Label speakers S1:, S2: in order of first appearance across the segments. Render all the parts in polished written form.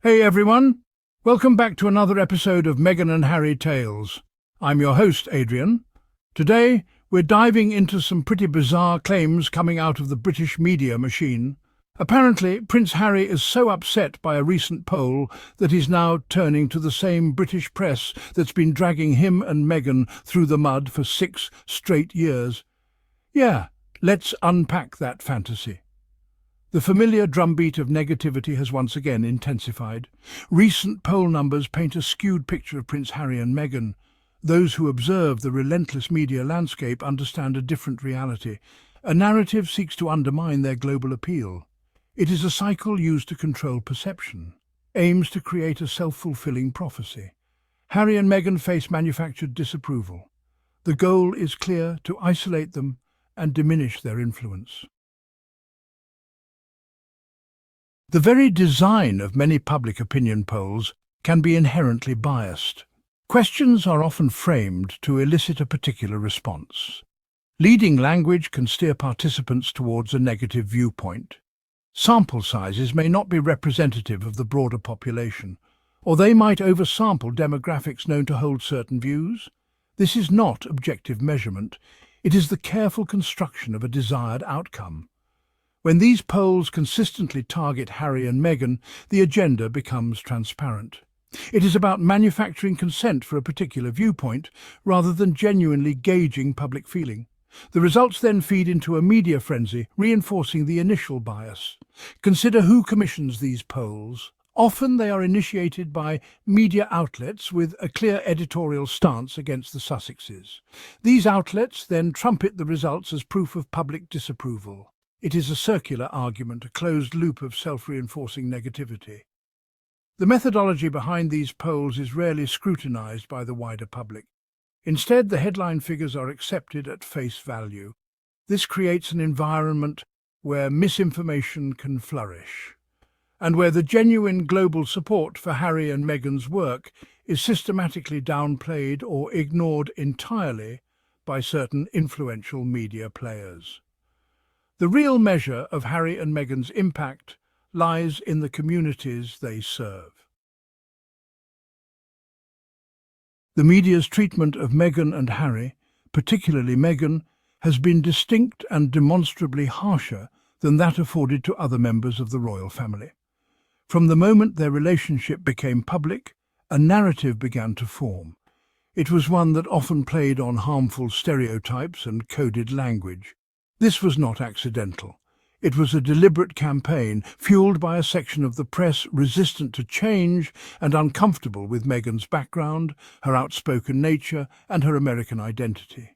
S1: Hey everyone, welcome back to another episode of Meghan and Harry Tales. I'm your host, Adrian. Today, we're diving into some pretty bizarre claims coming out of the British media machine. Apparently, Prince Harry is so upset by a recent poll that he's now turning to the same British press that's been dragging him and Meghan through the mud for 6 straight years. Yeah, let's unpack that fantasy. The familiar drumbeat of negativity has once again intensified. Recent poll numbers paint a skewed picture of Prince Harry and Meghan. Those who observe the relentless media landscape understand a different reality. A narrative seeks to undermine their global appeal. It is a cycle used to control perception, aims to create a self-fulfilling prophecy. Harry and Meghan face manufactured disapproval. The goal is clear: to isolate them and diminish their influence. The very design of many public opinion polls can be inherently biased. Questions are often framed to elicit a particular response. Leading language can steer participants towards a negative viewpoint. Sample sizes may not be representative of the broader population, or they might oversample demographics known to hold certain views. This is not objective measurement. It is the careful construction of a desired outcome. When these polls consistently target Harry and Meghan, the agenda becomes transparent. It is about manufacturing consent for a particular viewpoint, rather than genuinely gauging public feeling. The results then feed into a media frenzy, reinforcing the initial bias. Consider who commissions these polls. Often they are initiated by media outlets with a clear editorial stance against the Sussexes. These outlets then trumpet the results as proof of public disapproval. It is a circular argument, a closed loop of self-reinforcing negativity. The methodology behind these polls is rarely scrutinized by the wider public. Instead, the headline figures are accepted at face value. This creates an environment where misinformation can flourish, and where the genuine global support for Harry and Meghan's work is systematically downplayed or ignored entirely by certain influential media players. The real measure of Harry and Meghan's impact lies in the communities they serve. The media's treatment of Meghan and Harry, particularly Meghan, has been distinct and demonstrably harsher than that afforded to other members of the royal family. From the moment their relationship became public, a narrative began to form. It was one that often played on harmful stereotypes and coded language. This was not accidental. It was a deliberate campaign fueled by a section of the press resistant to change and uncomfortable with Meghan's background, her outspoken nature, and her American identity.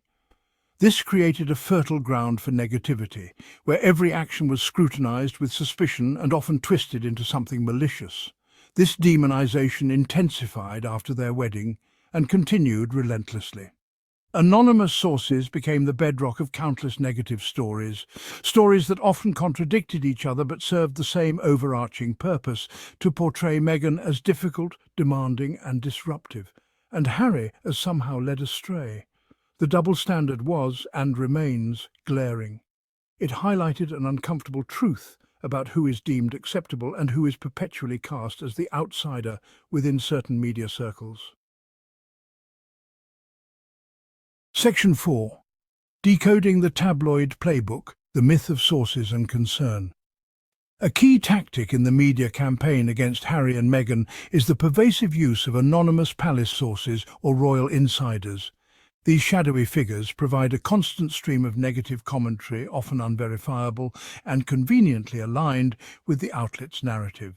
S1: This created a fertile ground for negativity, where every action was scrutinized with suspicion and often twisted into something malicious. This demonization intensified after their wedding and continued relentlessly. Anonymous sources became the bedrock of countless negative stories that often contradicted each other but served the same overarching purpose: to portray Meghan as difficult, demanding, and disruptive, and Harry as somehow led astray. The double standard was, and remains, glaring. It highlighted an uncomfortable truth about who is deemed acceptable and who is perpetually cast as the outsider within certain media circles. Section 4. Decoding the tabloid playbook, the myth of sources and concern. A key tactic in the media campaign against Harry and Meghan is the pervasive use of anonymous palace sources or royal insiders. These shadowy figures provide a constant stream of negative commentary, often unverifiable and conveniently aligned with the outlet's narrative.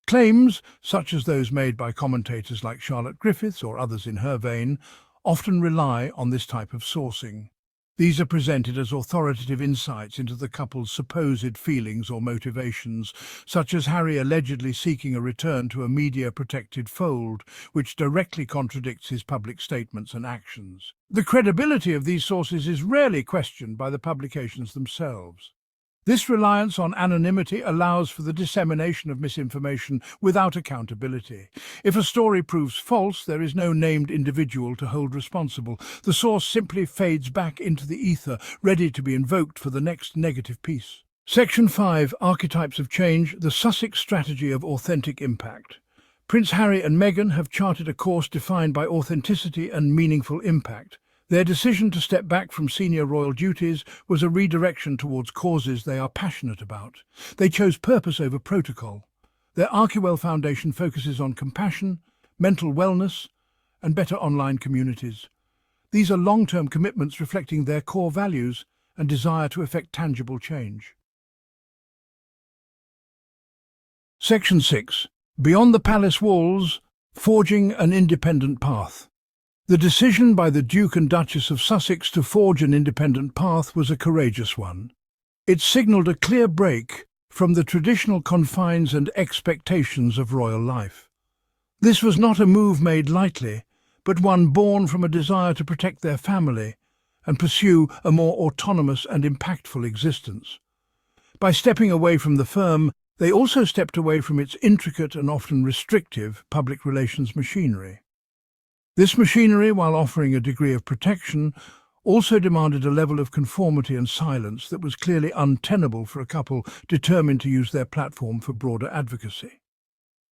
S1: Claims, such as those made by commentators like Charlotte Griffiths or others in her vein, often rely on this type of sourcing. These are presented as authoritative insights into the couple's supposed feelings or motivations, such as Harry allegedly seeking a return to a media-protected fold, which directly contradicts his public statements and actions. The credibility of these sources is rarely questioned by the publications themselves. This reliance on anonymity allows for the dissemination of misinformation without accountability. If a story proves false, there is no named individual to hold responsible. The source simply fades back into the ether, ready to be invoked for the next negative piece. Section 5. Archetypes of Change, the Sussex Strategy of Authentic Impact. Prince Harry and Meghan have charted a course defined by authenticity and meaningful impact. Their decision to step back from senior royal duties was a redirection towards causes they are passionate about. They chose purpose over protocol. Their Archewell Foundation focuses on compassion, mental wellness, and better online communities. These are long-term commitments reflecting their core values and desire to effect tangible change. Section 6. Beyond the palace walls, forging an independent path. The decision by the Duke and Duchess of Sussex to forge an independent path was a courageous one. It signalled a clear break from the traditional confines and expectations of royal life. This was not a move made lightly, but one born from a desire to protect their family and pursue a more autonomous and impactful existence. By stepping away from the firm, they also stepped away from its intricate and often restrictive public relations machinery. This machinery, while offering a degree of protection, also demanded a level of conformity and silence that was clearly untenable for a couple determined to use their platform for broader advocacy.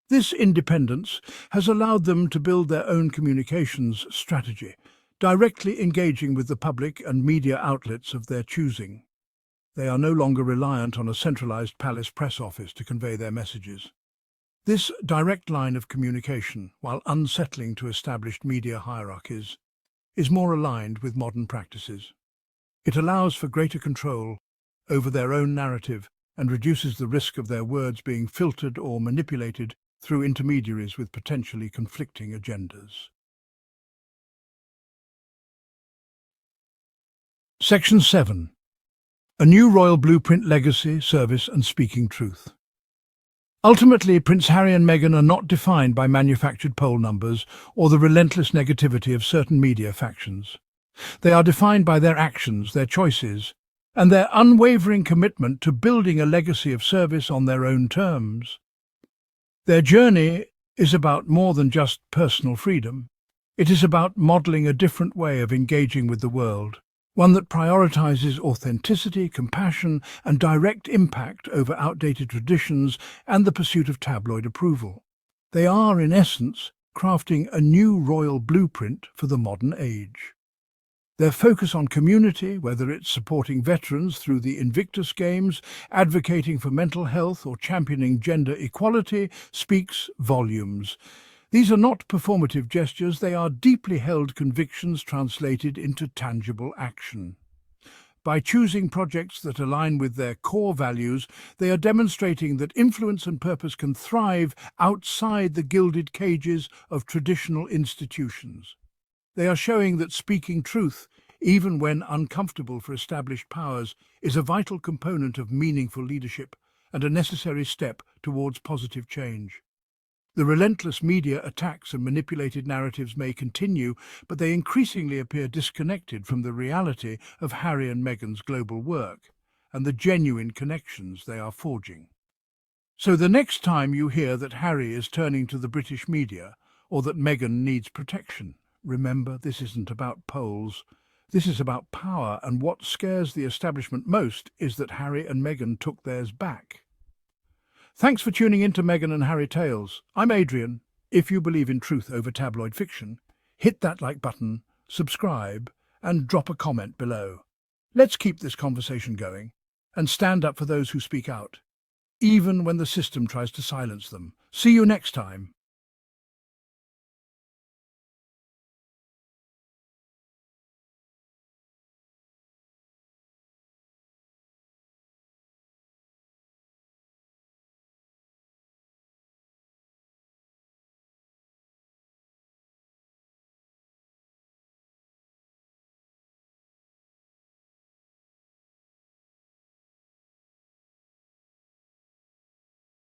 S1: This independence has allowed them to build their own communications strategy, directly engaging with the public and media outlets of their choosing. They are no longer reliant on a centralized palace press office to convey their messages. This direct line of communication, while unsettling to established media hierarchies, is more aligned with modern practices. It allows for greater control over their own narrative and reduces the risk of their words being filtered or manipulated through intermediaries with potentially conflicting agendas. Section 7. A new royal blueprint: legacy, service and speaking truth. Ultimately, Prince Harry and Meghan are not defined by manufactured poll numbers or the relentless negativity of certain media factions. They are defined by their actions, their choices, and their unwavering commitment to building a legacy of service on their own terms. Their journey is about more than just personal freedom. It is about modeling a different way of engaging with the world, one that prioritizes authenticity, compassion, and direct impact over outdated traditions and the pursuit of tabloid approval. They are, in essence, crafting a new royal blueprint for the modern age. Their focus on community, whether it's supporting veterans through the Invictus Games, advocating for mental health, or championing gender equality, speaks volumes. These are not performative gestures, they are deeply held convictions translated into tangible action. By choosing projects that align with their core values, they are demonstrating that influence and purpose can thrive outside the gilded cages of traditional institutions. They are showing that speaking truth, even when uncomfortable for established powers, is a vital component of meaningful leadership and a necessary step towards positive change. The relentless media attacks and manipulated narratives may continue, but they increasingly appear disconnected from the reality of Harry and Meghan's global work and the genuine connections they are forging. So the next time you hear that Harry is turning to the British media or that Meghan needs protection, remember, this isn't about polls. This is about power, and what scares the establishment most is that Harry and Meghan took theirs back. Thanks for tuning in to Meghan and Harry Tales. I'm Adrian. If you believe in truth over tabloid fiction, hit that like button, subscribe, and drop a comment below. Let's keep this conversation going and stand up for those who speak out, even when the system tries to silence them. See you next time.